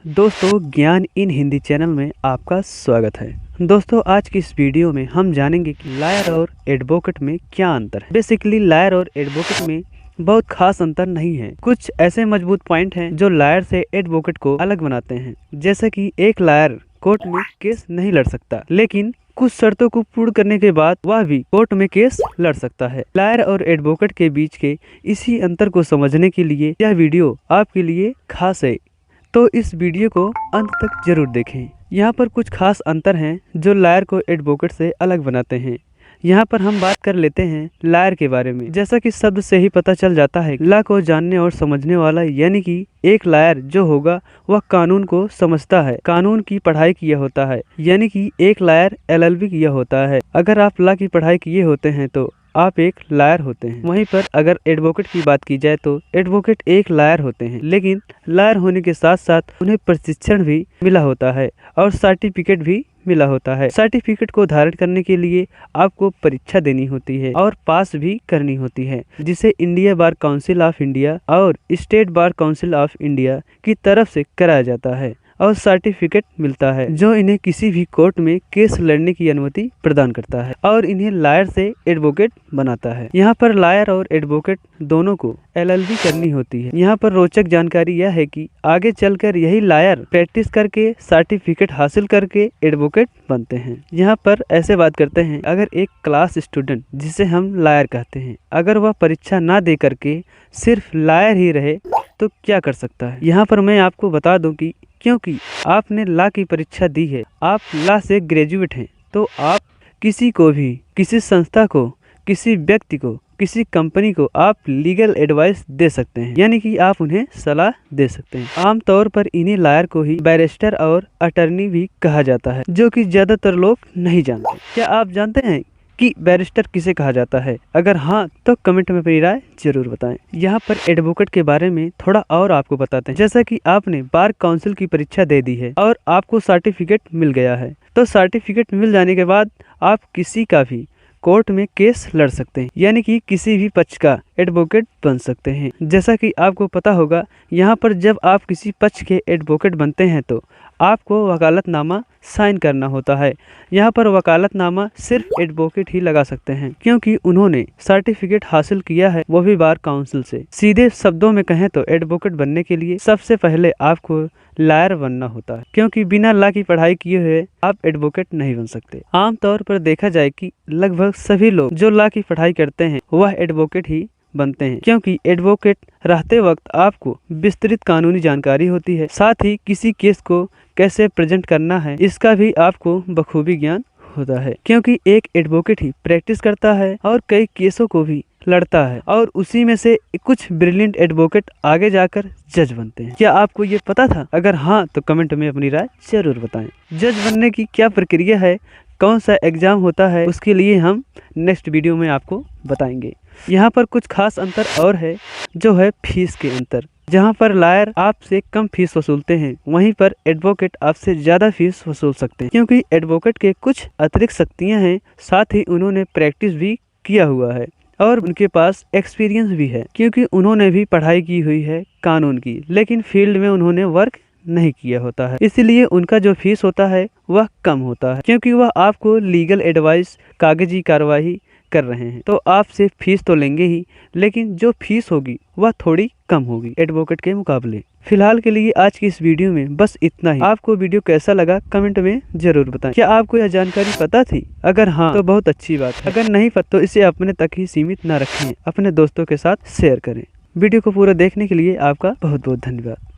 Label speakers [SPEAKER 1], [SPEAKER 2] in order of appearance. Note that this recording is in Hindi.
[SPEAKER 1] दोस्तों, ज्ञान इन हिंदी चैनल में आपका स्वागत है। दोस्तों, आज की इस वीडियो में हम जानेंगे कि लायर और एडवोकेट में क्या अंतर है। बेसिकली लायर और एडवोकेट में बहुत खास अंतर नहीं है। कुछ ऐसे मजबूत पॉइंट हैं जो लायर से एडवोकेट को अलग बनाते हैं। जैसे कि एक लायर कोर्ट में केस नहीं लड़ सकता, लेकिन कुछ शर्तों को पूर्ण करने के बाद वह भी कोर्ट में केस लड़ सकता है। लायर और एडवोकेट के बीच के इसी अंतर को समझने के लिए यह वीडियो आपके लिए खास है, तो इस वीडियो को अंत तक जरूर देखें। यहाँ पर कुछ खास अंतर हैं जो लायर को एडवोकेट से अलग बनाते हैं। यहाँ पर हम बात कर लेते हैं लायर के बारे में। जैसा कि शब्द से ही पता चल जाता है, लॉ को जानने और समझने वाला, यानी कि एक लायर जो होगा वह कानून को समझता है, कानून की पढ़ाई किया होता है। यानी कि एक लायर LLB किया होता है। अगर आप लॉ की पढ़ाई किए होते हैं तो आप एक लायर होते हैं। वहीं पर अगर एडवोकेट की बात की जाए तो एडवोकेट एक लायर होते हैं, लेकिन लायर होने के साथ साथ उन्हें प्रशिक्षण भी मिला होता है और सर्टिफिकेट भी मिला होता है। सर्टिफिकेट को धारण करने के लिए आपको परीक्षा देनी होती है और पास भी करनी होती है, जिसे India bar council of India और state bar council of India की तरफ से कराया जाता है और सर्टिफिकेट मिलता है जो इन्हें किसी भी कोर्ट में केस लड़ने की अनुमति प्रदान करता है और इन्हें लायर से एडवोकेट बनाता है। यहाँ पर लायर और एडवोकेट दोनों को LLB करनी होती है। यहाँ पर रोचक जानकारी यह है कि आगे चलकर यही लायर प्रैक्टिस करके सर्टिफिकेट हासिल करके एडवोकेट बनते हैं। यहाँ पर ऐसे बात करते हैं, अगर एक क्लास स्टूडेंट जिसे हम लायर कहते हैं, अगर वह परीक्षा ना दे करके सिर्फ लायर ही रहे तो क्या कर सकता है। यहाँ पर मैं आपको बता दूं कि क्योंकि आपने लॉ की परीक्षा दी है, आप लॉ से ग्रेजुएट हैं, तो आप किसी को भी, किसी संस्था को, किसी व्यक्ति को, किसी कंपनी को आप लीगल एडवाइस दे सकते हैं, यानी कि आप उन्हें सलाह दे सकते हैं। आमतौर पर इन्हीं लायर को ही बैरिस्टर और अटर्नी भी कहा जाता है, जो कि ज्यादातर लोग नहीं जानते। क्या आप जानते हैं कि बैरिस्टर किसे कहा जाता है? अगर हाँ तो कमेंट में अपनी राय जरूर बताएं। यहाँ पर एडवोकेट के बारे में थोड़ा और आपको बताते हैं। जैसा कि आपने बार काउंसिल की परीक्षा दे दी है और आपको सर्टिफिकेट मिल गया है, तो सर्टिफिकेट मिल जाने के बाद आप किसी का भी कोर्ट में केस लड़ सकते हैं, यानी कि किसी भी पक्ष का एडवोकेट बन सकते हैं। जैसा कि आपको पता होगा, यहाँ पर जब आप किसी पक्ष के एडवोकेट बनते हैं तो आपको वकालतनामा साइन करना होता है। यहाँ पर वकालतनामा सिर्फ एडवोकेट ही लगा सकते हैं, क्योंकि उन्होंने सर्टिफिकेट हासिल किया है, वो भी बार काउंसिल से। सीधे शब्दों में कहें तो एडवोकेट बनने के लिए सबसे पहले आपको लायर बनना होता है, क्योंकि बिना लॉ की पढ़ाई किए हुए आप एडवोकेट नहीं बन सकते। आमतौर पर देखा जाए कि लगभग सभी लोग जो लॉ की पढ़ाई करते हैं वह एडवोकेट ही बनते हैं, क्योंकि एडवोकेट रहते वक्त आपको विस्तृत कानूनी जानकारी होती है, साथ ही किसी केस को कैसे प्रेजेंट करना है इसका भी आपको बखूबी ज्ञान होता है, क्योंकि एक एडवोकेट ही प्रैक्टिस करता है और कई केसों को भी लड़ता है और उसी में से कुछ ब्रिलियंट एडवोकेट आगे जाकर जज बनते हैं। क्या आपको ये पता था? अगर हाँ तो कमेंट में अपनी राय जरूर बताएं। जज बनने की क्या प्रक्रिया है, कौन सा एग्जाम होता है, उसके लिए हम नेक्स्ट वीडियो में आपको बताएंगे। यहाँ पर कुछ खास अंतर और है, जो है फीस के अंतर। जहाँ पर लायर आपसे कम फीस वसूलते हैं, वहीं पर एडवोकेट आपसे ज्यादा फीस वसूल सकते हैं, क्योंकि एडवोकेट के कुछ अतिरिक्त शक्तियाँ हैं, साथ ही उन्होंने प्रैक्टिस भी किया हुआ है और उनके पास एक्सपीरियंस भी है, क्योंकि उन्होंने भी पढ़ाई की हुई है कानून की, लेकिन फील्ड में उन्होंने वर्क नहीं किया होता है। इसलिए उनका जो फीस होता है वह कम होता है, क्योंकि वह आपको लीगल एडवाइस, कागजी कार्यवाही कर रहे हैं, तो आपसे फीस तो लेंगे ही, लेकिन जो फीस होगी वह थोड़ी कम होगी एडवोकेट के मुकाबले। फिलहाल के लिए आज की इस वीडियो में बस इतना ही। आपको वीडियो कैसा लगा कमेंट में जरूर बताएं। क्या आपको यह जानकारी पता थी? अगर हाँ तो बहुत अच्छी बात है, अगर नहीं पता तो इसे अपने तक ही सीमित न रखें, अपने दोस्तों के साथ शेयर करें। वीडियो को पूरा देखने के लिए आपका बहुत बहुत धन्यवाद।